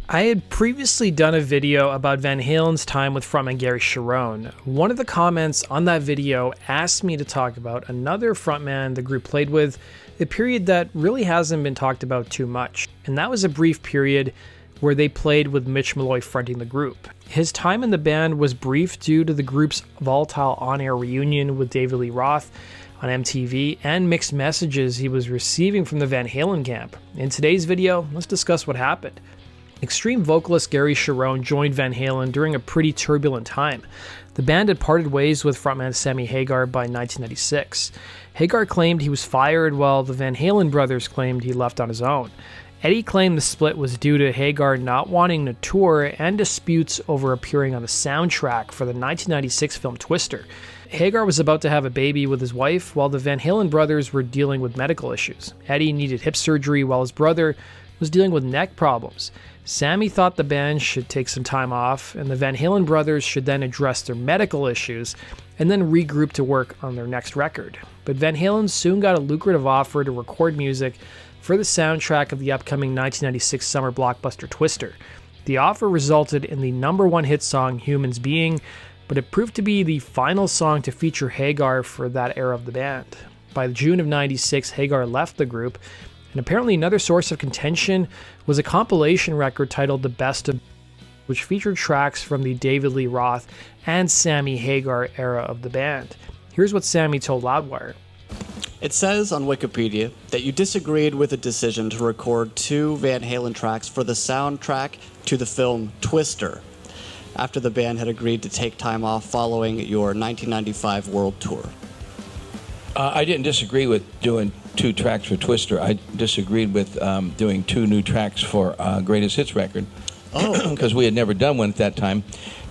I had previously done a video about Van Halen's time with frontman Gary Cherone. One of the comments on that video asked me to talk about another frontman the group played with, a period that really hasn't been talked about too much, and that was a brief period where they played with Mitch Malloy fronting the group. His time in the band was brief due to the group's volatile on-air reunion with David Lee Roth on MTV and mixed messages he was receiving from the Van Halen camp. In today's video, let's discuss what happened. Extreme vocalist Gary Cherone joined Van Halen during a pretty turbulent time. The band had parted ways with frontman Sammy Hagar by 1996. Hagar claimed he was fired while the Van Halen brothers claimed he left on his own. Eddie claimed the split was due to Hagar not wanting to tour and disputes over appearing on the soundtrack for the 1996 film Twister. Hagar was about to have a baby with his wife while the Van Halen brothers were dealing with medical issues. Eddie needed hip surgery while his brother was dealing with neck problems. Sammy thought the band should take some time off, and the Van Halen brothers should then address their medical issues and then regroup to work on their next record. But Van Halen soon got a lucrative offer to record music for the soundtrack of the upcoming 1996 summer blockbuster Twister. The offer resulted in the #1 hit song Humans Being, but it proved to be the final song to feature Hagar for that era of the band. By June of '96, Hagar left the group, and apparently another source of contention was a compilation record titled The Best of, which featured tracks from the David Lee Roth and Sammy Hagar era of the band. Here's what Sammy told Loudwire. It says on Wikipedia that you disagreed with the decision to record 2 Van Halen tracks for the soundtrack to the film Twister, after the band had agreed to take time off following your 1995 world tour. I didn't disagree with doing 2 tracks for Twister. I disagreed with doing 2 new tracks for Greatest Hits record. Oh, because we had never done one at that time,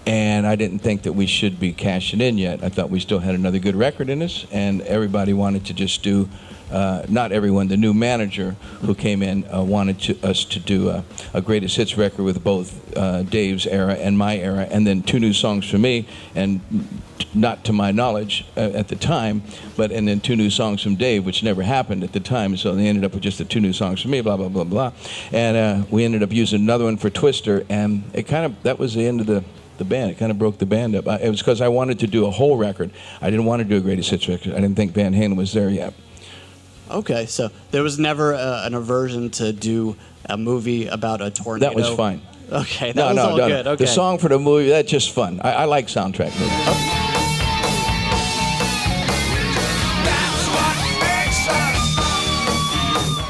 and I didn't think that we should be cashing in yet. I thought we still had another good record in us, and everybody wanted to just do, not everyone, the new manager who came in wanted us to do a Greatest Hits record with both Dave's era and my era, and then 2 new songs for me, and not to my knowledge at the time, and then 2 new songs from Dave, which never happened at the time, so they ended up with just the 2 new songs for me, blah, blah, blah, blah. And we ended up using another one for Twister, and that was the end of the band. It kind of broke the band up. It was because I wanted to do a whole record. I didn't want to do a Greatest Hits record. I didn't think Van Halen was there yet. Okay, so there was never an aversion to do a movie about a tornado? That was fine. Okay, that was all good. Okay. The song for the movie, that's just fun. I like soundtrack movies.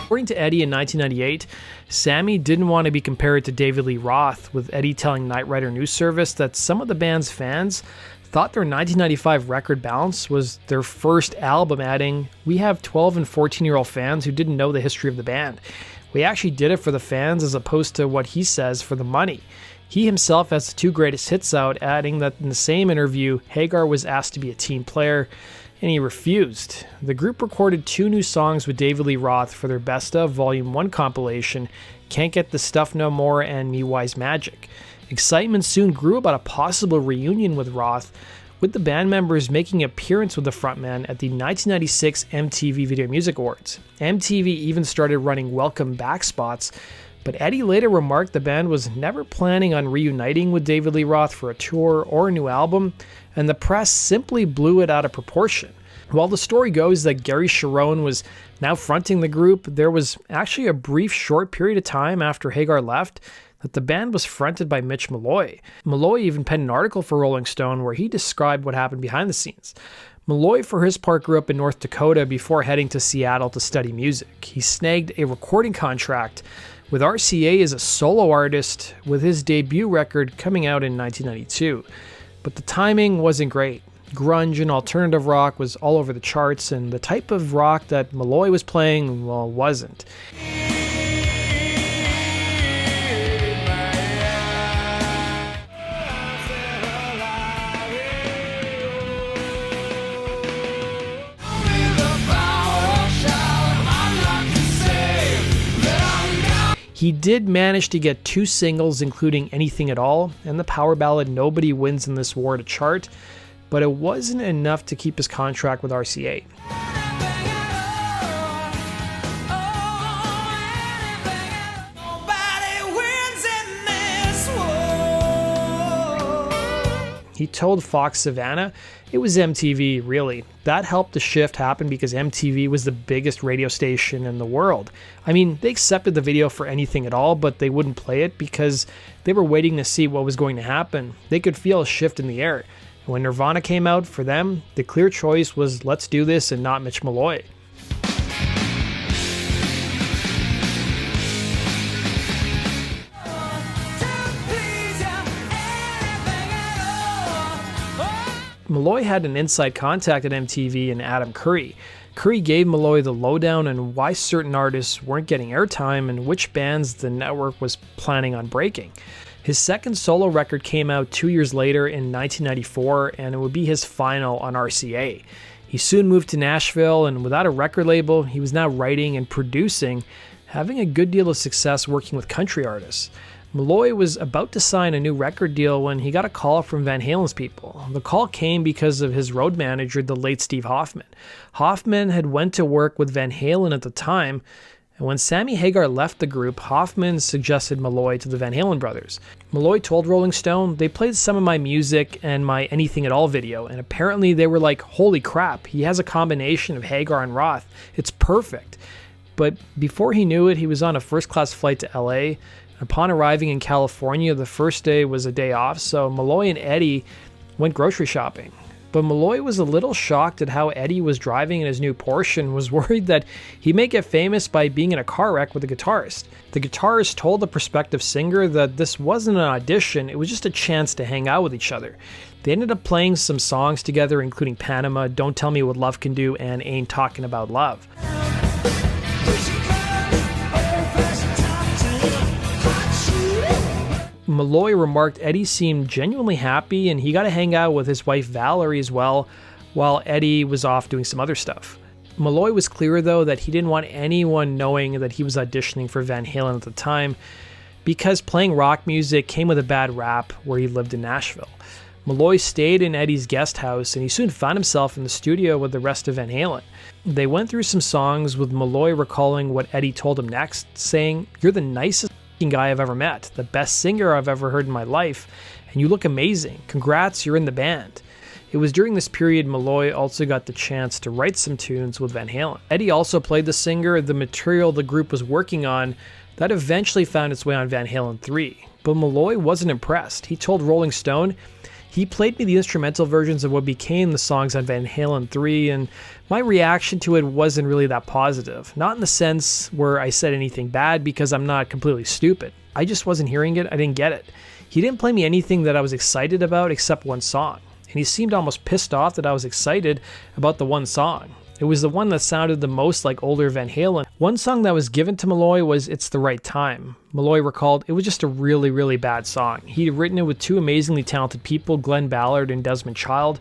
According to Eddie in 1998, Sammy didn't want to be compared to David Lee Roth, with Eddie telling Night Rider News Service that some of the band's fans thought their 1995 record Bounce was their first album, adding, "We have 12 and 14-year-old fans who didn't know the history of the band. We actually did it for the fans as opposed to what he says for the money." He himself has the 2 greatest hits out, adding that in the same interview, Hagar was asked to be a team player, and he refused. The group recorded 2 new songs with David Lee Roth for their Best Of Volume 1 compilation, Can't Get the Stuff No More and Me Wise Magic. Excitement soon grew about a possible reunion with Roth, with the band members making an appearance with the frontman at the 1996 MTV Video Music Awards. MTV even started running welcome back spots, but Eddie later remarked the band was never planning on reuniting with David Lee Roth for a tour or a new album, and the press simply blew it out of proportion. While the story goes that Gary Cherone was now fronting the group, there was actually a brief short period of time after Hagar left that the band was fronted by Mitch Malloy. Malloy even penned an article for Rolling Stone where he described what happened behind the scenes. Malloy, for his part, grew up in North Dakota before heading to Seattle to study music. He snagged a recording contract with RCA as a solo artist, with his debut record coming out in 1992. But the timing wasn't great. Grunge and alternative rock was all over the charts, and the type of rock that Malloy was playing, well, wasn't. He did manage to get 2 singles, including Anything at All and the power ballad Nobody Wins in This War, to chart, but it wasn't enough to keep his contract with RCA. He told Fox Savannah it was MTV, really. That helped the shift happen because MTV was the biggest radio station in the world. I mean, they accepted the video for anything at all, but they wouldn't play it because they were waiting to see what was going to happen. They could feel a shift in the air. And when Nirvana came out, for them, the clear choice was let's do this and not Mitch Malloy. Malloy had an inside contact at MTV in Adam Curry. Curry gave Malloy the lowdown on why certain artists weren't getting airtime and which bands the network was planning on breaking. His second solo record came out 2 years later in 1994, and it would be his final on RCA. He soon moved to Nashville, and without a record label, he was now writing and producing, having a good deal of success working with country artists. Malloy was about to sign a new record deal when he got a call from Van Halen's people. The call came because of his road manager, the late Steve Hoffman. Hoffman had went to work with Van Halen at the time, and when Sammy Hagar left the group, Hoffman suggested Malloy to the Van Halen brothers. Malloy told Rolling Stone, "They played some of my music and my Anything at All video, and apparently they were like, holy crap, he has a combination of Hagar and Roth. It's perfect." But before he knew it, he was on a first-class flight to LA. Upon arriving in California, the first day was a day off, so Malloy and Eddie went grocery shopping. But Malloy was a little shocked at how Eddie was driving in his new Porsche and was worried that he may get famous by being in a car wreck with a guitarist. The guitarist told the prospective singer that this wasn't an audition, it was just a chance to hang out with each other. They ended up playing some songs together, including Panama, Don't Tell Me What Love Can Do, and Ain't Talking About Love. Malloy remarked Eddie seemed genuinely happy and he got to hang out with his wife Valerie as well, while Eddie was off doing some other stuff. Malloy was clear though that he didn't want anyone knowing that he was auditioning for Van Halen at the time because playing rock music came with a bad rap where he lived in Nashville. Malloy stayed in Eddie's guest house and he soon found himself in the studio with the rest of Van Halen. They went through some songs with Malloy recalling what Eddie told him next, saying, "You're the nicest guy I've ever met, the best singer I've ever heard in my life, and you look amazing. Congrats, you're in the band." It was during this period Malloy also got the chance to write some tunes with Van Halen. Eddie also played the singer the material the group was working on that eventually found its way on Van Halen 3. But Malloy wasn't impressed. He told Rolling Stone, "He played me the instrumental versions of what became the songs on Van Halen 3, and my reaction to it wasn't really that positive. Not in the sense where I said anything bad because I'm not completely stupid. I just wasn't hearing it, I didn't get it. He didn't play me anything that I was excited about except one song. And he seemed almost pissed off that I was excited about the one song. It was the one that sounded the most like older Van Halen. One song that was given to Malloy was It's the Right Time. Malloy recalled, it was just a really, really bad song. He'd written it with two amazingly talented people, Glenn Ballard and Desmond Child.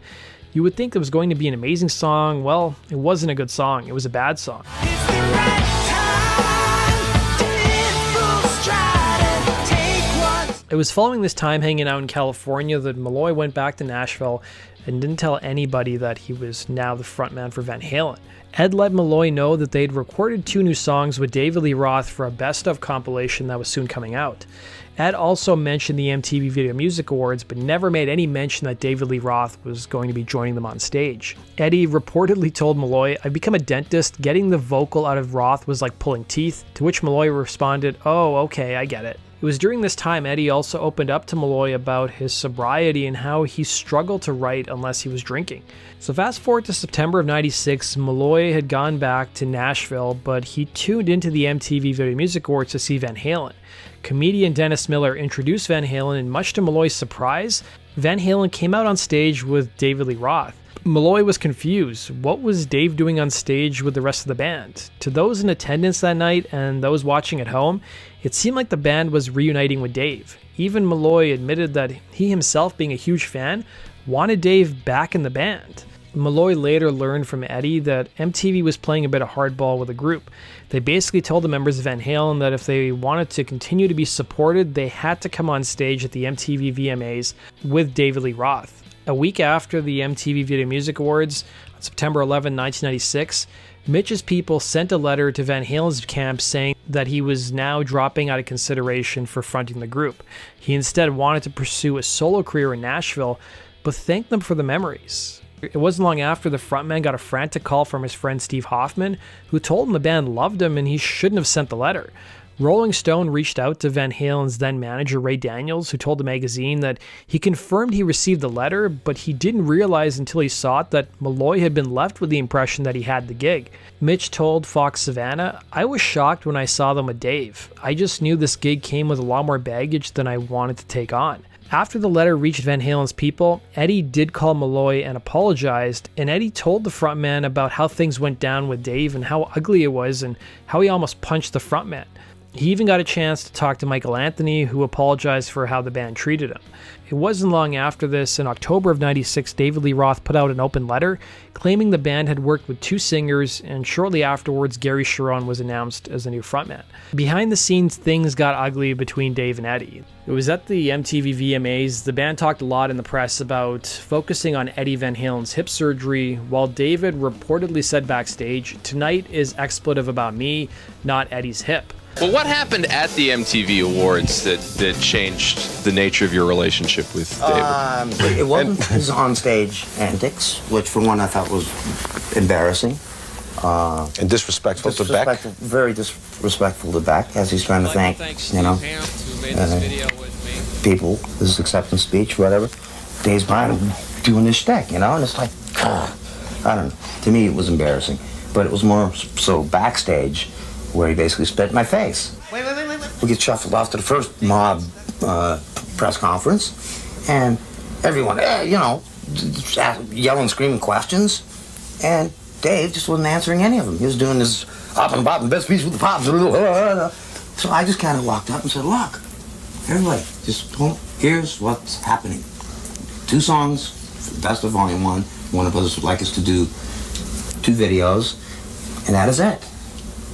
You would think it was going to be an amazing song. Well, it wasn't a good song. It was a bad song. It's the right time to hit full stride and take one. It was following this time hanging out in California that Malloy went back to Nashville and didn't tell anybody that he was now the frontman for Van Halen. Ed let Malloy know that they'd recorded 2 new songs with David Lee Roth for a best-of compilation that was soon coming out. Ed also mentioned the MTV Video Music Awards, but never made any mention that David Lee Roth was going to be joining them on stage. Eddie reportedly told Malloy, "I've become a dentist. Getting the vocal out of Roth was like pulling teeth," to which Malloy responded, "Oh, okay, I get it." It was during this time Eddie also opened up to Malloy about his sobriety and how he struggled to write unless he was drinking. So fast forward to September of '96, Malloy had gone back to Nashville, but he tuned into the MTV Video Music Awards to see Van Halen. Comedian Dennis Miller introduced Van Halen, and much to Malloy's surprise, Van Halen came out on stage with David Lee Roth. Malloy was confused. What was Dave doing on stage with the rest of the band? To those in attendance that night and those watching at home, it seemed like the band was reuniting with Dave. Even Malloy admitted that he himself, being a huge fan, wanted Dave back in the band. Malloy later learned from Eddie that MTV was playing a bit of hardball with the group. They basically told the members of Van Halen that if they wanted to continue to be supported, they had to come on stage at the MTV VMAs with David Lee Roth. A week after the MTV Video Music Awards, on September 11, 1996, Mitch's people sent a letter to Van Halen's camp saying that he was now dropping out of consideration for fronting the group. He instead wanted to pursue a solo career in Nashville, but thanked them for the memories. It wasn't long after the frontman got a frantic call from his friend Steve Hoffman, who told him the band loved him and he shouldn't have sent the letter. Rolling Stone reached out to Van Halen's then manager Ray Daniels, who told the magazine that he confirmed he received the letter, but he didn't realize until he saw it that Malloy had been left with the impression that he had the gig. Mitch told Fox Savannah, "I was shocked when I saw them with Dave. I just knew this gig came with a lot more baggage than I wanted to take on." After the letter reached Van Halen's people, Eddie did call Malloy and apologized, and Eddie told the frontman about how things went down with Dave and how ugly it was and how he almost punched the frontman. He even got a chance to talk to Michael Anthony, who apologized for how the band treated him. It wasn't long after this, in October of '96, David Lee Roth put out an open letter claiming the band had worked with 2 singers, and shortly afterwards, Gary Cherone was announced as the new frontman. Behind the scenes, things got ugly between Dave and Eddie. It was at the MTV VMAs. The band talked a lot in the press about focusing on Eddie Van Halen's hip surgery, while David reportedly said backstage, "Tonight is expletive about me, not Eddie's hip." Well, what happened at the MTV Awards that changed the nature of your relationship with David? It wasn't his onstage antics, which for one I thought was embarrassing. And disrespectful to Beck? Very disrespectful to Beck, as he's trying to thank, people, his acceptance speech, whatever. Dave's behind him doing his shtick, and it's like, I don't know. To me, it was embarrassing. But it was more so backstage, where he basically spit in my face. Wait. We get shuffled off to the first mob press conference, and everyone, yelling, screaming questions, and Dave just wasn't answering any of them. He was doing his up and bottom, best piece with the pops. So I just kind of walked up and said, "Look, everybody, here's what's happening. 2 songs, best of Volume 1. One of us would like us to do 2 videos, and that is it.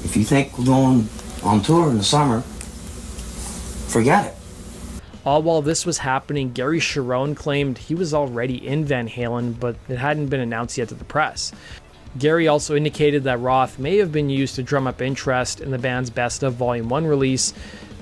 If you think we're going on tour in the summer, forget it." All while this was happening, Gary Cherone claimed he was already in Van Halen, but it hadn't been announced yet to the press. Gary also indicated that Roth may have been used to drum up interest in the band's Best of Volume 1 release,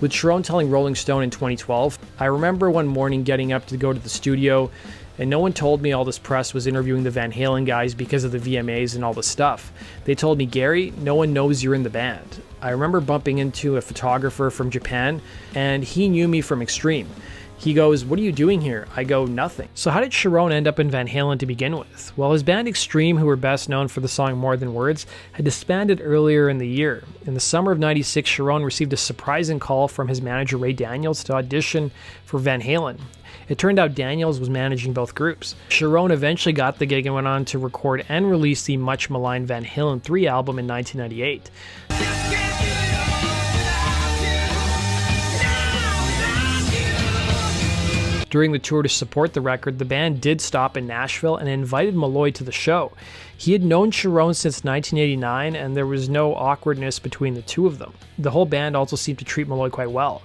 with Cherone telling Rolling Stone in 2012, "I remember one morning getting up to go to the studio, and no one told me all this press was interviewing the Van Halen guys because of the VMAs and all the stuff. They told me, 'Gary, no one knows you're in the band.' I remember bumping into a photographer from Japan, and he knew me from Extreme. He goes, 'What are you doing here?' I go, 'Nothing.'" So how did Cherone end up in Van Halen to begin with? Well, his band Extreme, who were best known for the song More Than Words, had disbanded earlier in the year. In the summer of '96, Cherone received a surprising call from his manager Ray Daniels to audition for Van Halen. It turned out Daniels was managing both groups. Cherone eventually got the gig and went on to record and release the much maligned Van Halen 3 album in 1998. During the tour to support the record, the band did stop in Nashville and invited Malloy to the show. He had known Cherone since 1989, and there was no awkwardness between the two of them. The whole band also seemed to treat Malloy quite well.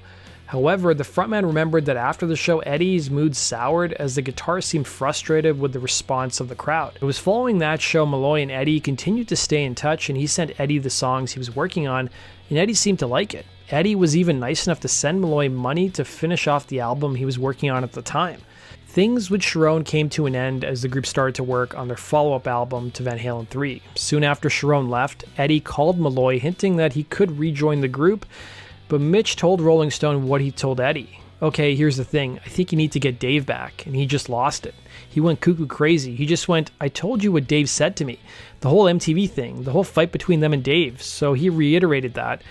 However, the frontman remembered that after the show, Eddie's mood soured as the guitarist seemed frustrated with the response of the crowd. It was following that show Malloy and Eddie continued to stay in touch, and he sent Eddie the songs he was working on, and Eddie seemed to like it. Eddie was even nice enough to send Malloy money to finish off the album he was working on at the time. Things with Cherone came to an end as the group started to work on their follow-up album to Van Halen 3. Soon after Cherone left, Eddie called Malloy hinting that he could rejoin the group, but Mitch told Rolling Stone what he told Eddie. "Okay, here's the thing. I think you need to get Dave back," and he just lost it. He went cuckoo crazy. He just went, "I told you what Dave said to me. The whole MTV thing, the whole fight between them and Dave." So he reiterated that.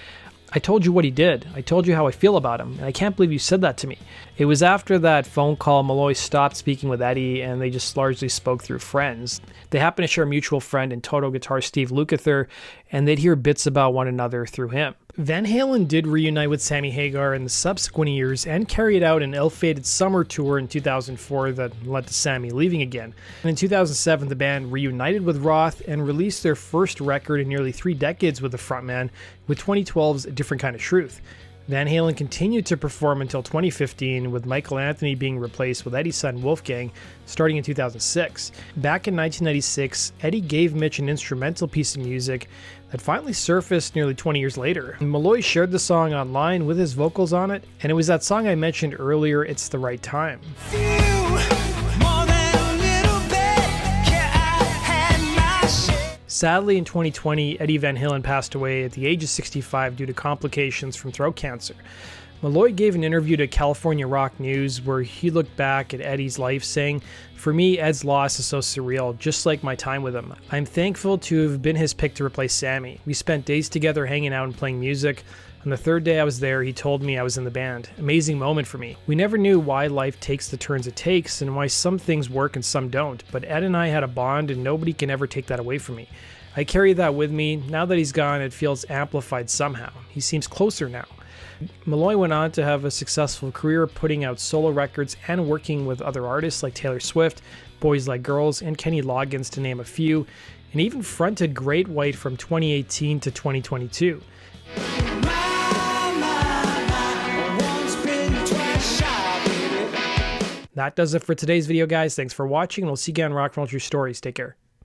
"I told you what he did. I told you how I feel about him, and I can't believe you said that to me." It was after that phone call Malloy stopped speaking with Eddie, and they just largely spoke through friends. They happened to share a mutual friend in Toto guitarist Steve Lukather, and they'd hear bits about one another through him. Van Halen did reunite with Sammy Hagar in the subsequent years and carried out an ill-fated summer tour in 2004 that led to Sammy leaving again. And in 2007, the band reunited with Roth and released their first record in nearly 3 decades with the frontman, with 2012's A Different Kind of Truth. Van Halen continued to perform until 2015, with Michael Anthony being replaced with Eddie's son Wolfgang, starting in 2006. Back in 1996, Eddie gave Mitch an instrumental piece of music that finally surfaced nearly 20 years later. Malloy shared the song online with his vocals on it, and it was that song I mentioned earlier, It's the Right Time. More than Sadly, in 2020, Eddie Van Halen passed away at the age of 65 due to complications from throat cancer. Malloy gave an interview to California Rock News where he looked back at Eddie's life saying, "For me, Ed's loss is so surreal, just like my time with him. I'm thankful to have been his pick to replace Sammy. We spent days together hanging out and playing music. On the third day I was there, he told me I was in the band. Amazing moment for me. We never knew why life takes the turns it takes and why some things work and some don't, but Ed and I had a bond and nobody can ever take that away from me. I carry that with me. Now that he's gone, it feels amplified somehow. He seems closer now." Malloy went on to have a successful career putting out solo records and working with other artists like Taylor Swift, Boys Like Girls, and Kenny Loggins to name a few, and even fronted Great White from 2018 to 2022. That does it for today's video, guys. Thanks for watching, and we'll see you again on Rock and Roll True Stories. Take care.